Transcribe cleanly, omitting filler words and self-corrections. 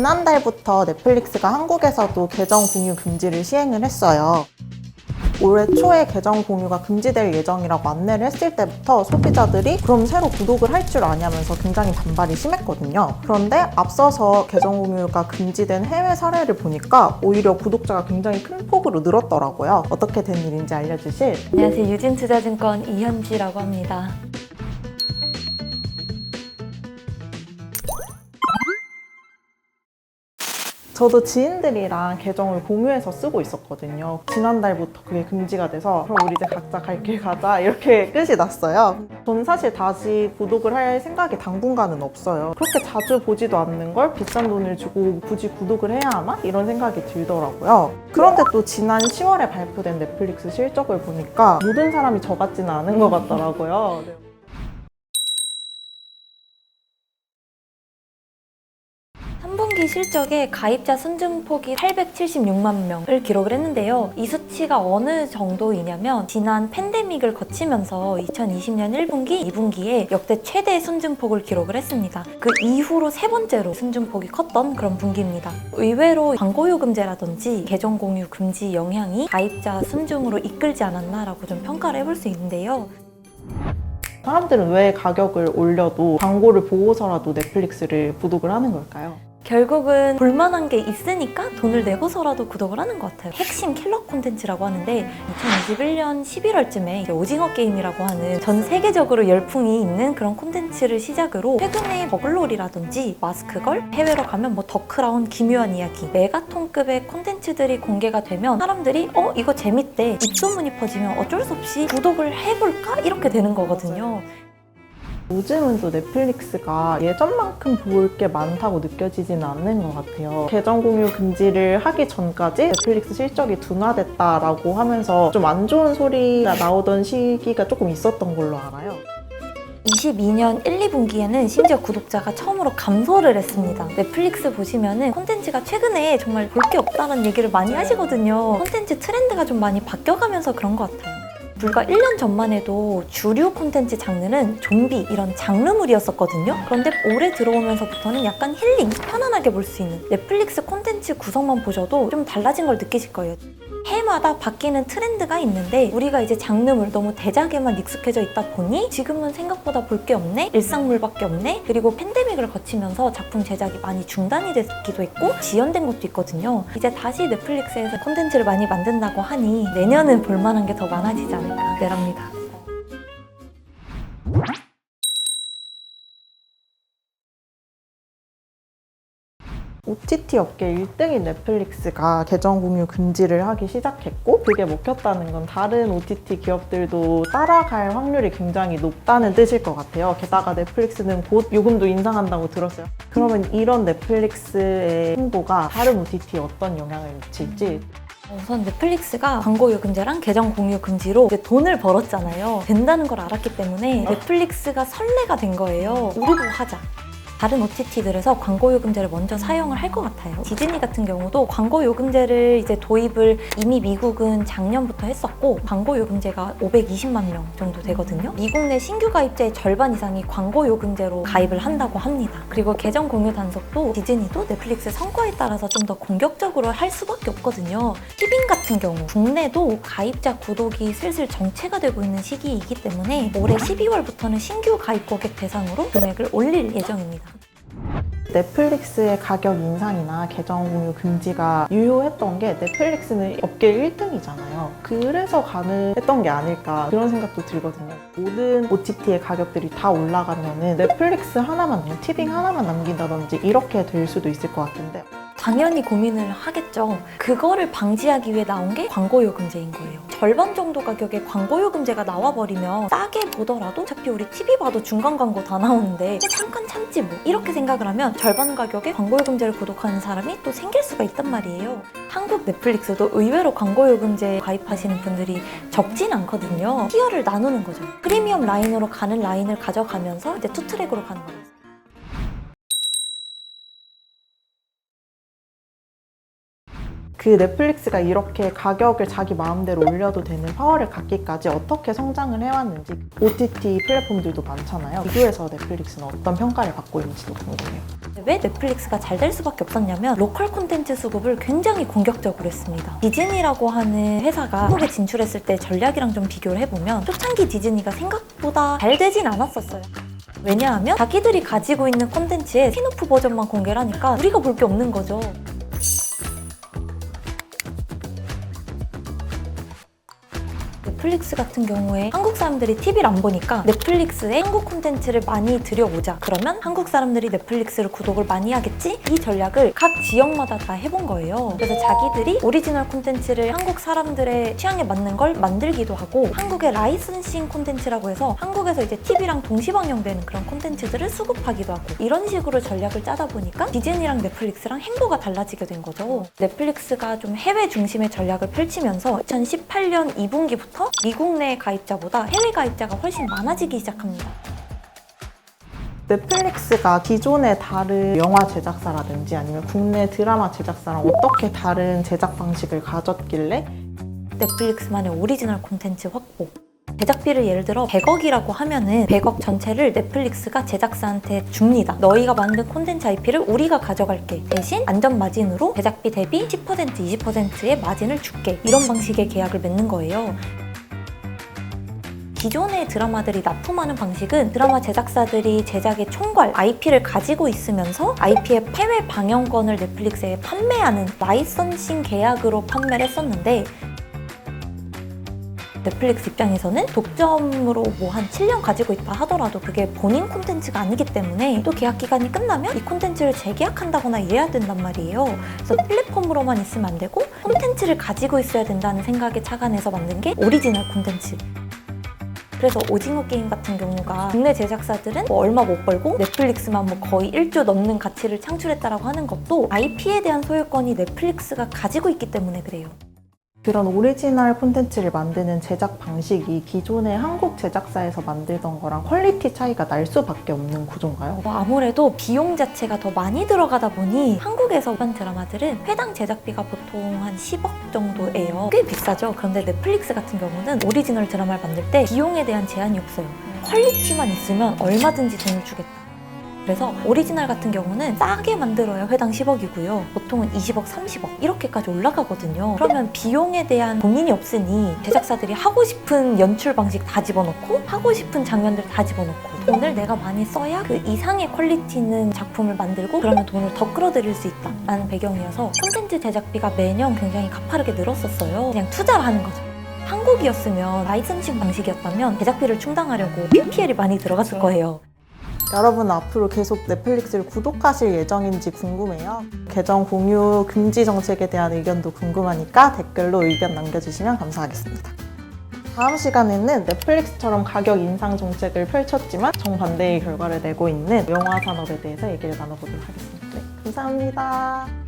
지난달부터 넷플릭스가 한국에서도 계정 공유 금지를 시행을 했어요. 올해 초에 계정 공유가 금지될 예정이라고 안내를 했을 때부터 소비자들이 그럼 새로 구독을 할 줄 아냐면서 굉장히 반발이 심했거든요. 그런데 앞서서 계정 공유가 금지된 해외 사례를 보니까 오히려 구독자가 굉장히 큰 폭으로 늘었더라고요. 어떻게 된 일인지 알려주실? 안녕하세요. 유진투자증권 이현지라고 합니다. 저도 지인들이랑 계정을 공유해서 쓰고 있었거든요. 지난달부터 그게 금지가 돼서 그럼 우리 이제 각자 갈 길 가자 이렇게 끝이 났어요. 저는 사실 다시 구독을 할 생각이 당분간은 없어요. 그렇게 자주 보지도 않는 걸 비싼 돈을 주고 굳이 구독을 해야 하나? 이런 생각이 들더라고요. 그런데 또 지난 10월에 발표된 넷플릭스 실적을 보니까 모든 사람이 저 같지는 않은 것 같더라고요. 3분기 실적에 가입자 순증폭이 876만 명을 기록을 했는데요. 이 수치가 어느 정도이냐면 지난 팬데믹을 거치면서 2020년 1분기, 2분기에 역대 최대 순증폭을 기록을 했습니다. 그 이후로 세 번째로 순증폭이 컸던 그런 분기입니다. 의외로 광고요금제라든지 계정 공유 금지 영향이 가입자 순증으로 이끌지 않았나라고 좀 평가를 해볼 수 있는데요. 사람들은 왜 가격을 올려도 광고를 보고서라도 넷플릭스를 구독을 하는 걸까요? 결국은 볼만한 게 있으니까 돈을 내고서라도 구독을 하는 것 같아요. 핵심 킬러 콘텐츠라고 하는데 2021년 11월쯤에 오징어 게임이라고 하는 전 세계적으로 열풍이 있는 그런 콘텐츠를 시작으로 최근에 버글놀이라든지 마스크걸, 해외로 가면 뭐 더 크라운, 기묘한 이야기, 메가톤급의 콘텐츠들이 공개가 되면 사람들이 이거 재밌대, 입소문이 퍼지면 어쩔 수 없이 구독을 해볼까? 이렇게 되는 거거든요. 요즘은 또 넷플릭스가 예전만큼 볼 게 많다고 느껴지지는 않는 것 같아요. 계정 공유 금지를 하기 전까지 넷플릭스 실적이 둔화됐다라고 하면서 좀 안 좋은 소리가 나오던 시기가 조금 있었던 걸로 알아요. 22년 1, 2분기에는 심지어 구독자가 처음으로 감소를 했습니다. 넷플릭스 보시면은 콘텐츠가 최근에 정말 볼 게 없다는 얘기를 많이 하시거든요. 콘텐츠 트렌드가 좀 많이 바뀌어가면서 그런 것 같아요. 불과 1년 전만 해도 주류 콘텐츠 장르는 좀비 이런 장르물이었었거든요. 그런데 올해 들어오면서부터는 약간 힐링, 편안하게 볼 수 있는 넷플릭스 콘텐츠 구성만 보셔도 좀 달라진 걸 느끼실 거예요. 해마다 바뀌는 트렌드가 있는데 우리가 이제 장르물 너무 대작에만 익숙해져 있다 보니 지금은 생각보다 볼 게 없네? 일상물밖에 없네? 그리고 팬데믹을 거치면서 작품 제작이 많이 중단이 됐기도 했고 지연된 것도 있거든요. 이제 다시 넷플릭스에서 콘텐츠를 많이 만든다고 하니 내년은 볼만한 게 더 많아지지 않을까 내랍니다. OTT 업계 1등인 넷플릭스가 계정 공유 금지를 하기 시작했고 그게 먹혔다는 건 다른 OTT 기업들도 따라갈 확률이 굉장히 높다는 뜻일 것 같아요. 게다가 넷플릭스는 곧 요금도 인상한다고 들었어요. 그러면 이런 넷플릭스의 홍보가 다른 OTT에 어떤 영향을 미칠지 우선 넷플릭스가 광고 요금제랑 계정 공유 금지로 이제 돈을 벌었잖아요. 된다는 걸 알았기 때문에 넷플릭스가 선례가 된 거예요. 우리도 하자. 다른 OTT들에서 광고 요금제를 먼저 사용을 할 것 같아요. 디즈니 같은 경우도 광고 요금제를 이제 도입을 이미 미국은 작년부터 했었고 광고 요금제가 520만 명 정도 되거든요. 미국 내 신규 가입자의 절반 이상이 광고 요금제로 가입을 한다고 합니다. 그리고 계정 공유 단속도 디즈니도 넷플릭스 성과에 따라서 좀 더 공격적으로 할 수밖에 없거든요. 티빙 같은 경우 국내도 가입자 구독이 슬슬 정체가 되고 있는 시기이기 때문에 올해 12월부터는 신규 가입 고객 대상으로 금액을 올릴 예정입니다. 넷플릭스의 가격 인상이나 계정 공유 금지가 유효했던 게 넷플릭스는 업계 1등이잖아요. 그래서 가능했던 게 아닐까 그런 생각도 들거든요. 모든 OTT의 가격들이 다 올라가면은 넷플릭스 하나만, 티빙 하나만 남긴다든지 이렇게 될 수도 있을 것 같은데 당연히 고민을 하겠죠. 그거를 방지하기 위해 나온 게 광고요금제인 거예요. 절반 정도 가격에 광고요금제가 나와버리면 싸게 보더라도 어차피 우리 TV 봐도 중간 광고 다 나오는데 잠깐 참지 뭐 이렇게 생각을 하면 절반 가격에 광고요금제를 구독하는 사람이 또 생길 수가 있단 말이에요. 한국 넷플릭스도 의외로 광고요금제 가입하시는 분들이 적진 않거든요. 티어를 나누는 거죠. 프리미엄 라인으로 가는 라인을 가져가면서 이제 투트랙으로 가는 거예요. 그 넷플릭스가 이렇게 가격을 자기 마음대로 올려도 되는 파워를 갖기까지 어떻게 성장을 해왔는지, OTT 플랫폼들도 많잖아요. 비교해서 넷플릭스는 어떤 평가를 받고 있는지도 궁금해요. 왜 넷플릭스가 잘 될 수밖에 없었냐면 로컬 콘텐츠 수급을 굉장히 공격적으로 했습니다. 디즈니라고 하는 회사가 한국에 진출했을 때 전략이랑 좀 비교를 해보면 초창기 디즈니가 생각보다 잘 되진 않았었어요. 왜냐하면 자기들이 가지고 있는 콘텐츠의 스피노프 버전만 공개를 하니까 우리가 볼 게 없는 거죠. 넷플릭스 같은 경우에 한국 사람들이 TV를 안 보니까 넷플릭스에 한국 콘텐츠를 많이 들여오자. 그러면 한국 사람들이 넷플릭스를 구독을 많이 하겠지? 이 전략을 각 지역마다 다 해본 거예요. 그래서 자기들이 오리지널 콘텐츠를 한국 사람들의 취향에 맞는 걸 만들기도 하고, 한국의 라이선싱 콘텐츠라고 해서 한국에서 이제 TV랑 동시방영되는 그런 콘텐츠들을 수급하기도 하고, 이런 식으로 전략을 짜다 보니까 디즈니랑 넷플릭스랑 행보가 달라지게 된 거죠. 넷플릭스가 좀 해외 중심의 전략을 펼치면서 2018년 2분기부터 미국 내 가입자보다 해외 가입자가 훨씬 많아지기 시작합니다. 넷플릭스가 기존의 다른 영화 제작사라든지 아니면 국내 드라마 제작사랑 어떻게 다른 제작 방식을 가졌길래 넷플릭스만의 오리지널 콘텐츠 확보. 제작비를 예를 들어 100억이라고 하면은 100억 전체를 넷플릭스가 제작사한테 줍니다. 너희가 만든 콘텐츠 IP를 우리가 가져갈게. 대신 안전 마진으로 제작비 대비 10%, 20%의 마진을 줄게. 이런 방식의 계약을 맺는 거예요. 기존의 드라마들이 납품하는 방식은 드라마 제작사들이 제작의 총괄 IP를 가지고 있으면서 IP의 해외 방영권을 넷플릭스에 판매하는 라이선싱 계약으로 판매를 했었는데, 넷플릭스 입장에서는 독점으로 뭐 한 7년 가지고 있다 하더라도 그게 본인 콘텐츠가 아니기 때문에 또 계약 기간이 끝나면 이 콘텐츠를 재계약한다거나 이래야 된단 말이에요. 그래서 플랫폼으로만 있으면 안 되고 콘텐츠를 가지고 있어야 된다는 생각에 착안해서 만든 게 오리지널 콘텐츠. 그래서 오징어 게임 같은 경우가 국내 제작사들은 뭐 얼마 못 벌고 넷플릭스만 뭐 거의 1조 넘는 가치를 창출했다라고 하는 것도 IP에 대한 소유권이 넷플릭스가 가지고 있기 때문에 그래요. 그런 오리지널 콘텐츠를 만드는 제작 방식이 기존의 한국 제작사에서 만들던 거랑 퀄리티 차이가 날 수밖에 없는 구조인가요? 아무래도 비용 자체가 더 많이 들어가다 보니 한국에서 본 드라마들은 회당 제작비가 보통 한 10억 정도예요. 꽤 비싸죠. 그런데 넷플릭스 같은 경우는 오리지널 드라마를 만들 때 비용에 대한 제한이 없어요. 퀄리티만 있으면 얼마든지 돈을 주겠다. 그래서 오리지널 같은 경우는 싸게 만들어야 회당 10억이고요. 보통은 20억, 30억 이렇게까지 올라가거든요. 그러면 비용에 대한 고민이 없으니 제작사들이 하고 싶은 연출 방식 다 집어넣고 하고 싶은 장면들 다 집어넣고 돈을 내가 많이 써야 그 이상의 퀄리티 있는 작품을 만들고 그러면 돈을 더 끌어들일 수 있다라는 배경이어서 콘텐츠 제작비가 매년 굉장히 가파르게 늘었었어요. 그냥 투자를 하는 거죠. 한국이었으면 라이선싱 방식이었다면 제작비를 충당하려고 PPL이 많이 들어갔을 거예요. 여러분 앞으로 계속 넷플릭스를 구독하실 예정인지 궁금해요. 계정 공유 금지 정책에 대한 의견도 궁금하니까 댓글로 의견 남겨주시면 감사하겠습니다. 다음 시간에는 넷플릭스처럼 가격 인상 정책을 펼쳤지만 정반대의 결과를 내고 있는 영화 산업에 대해서 얘기를 나눠보도록 하겠습니다. 네, 감사합니다.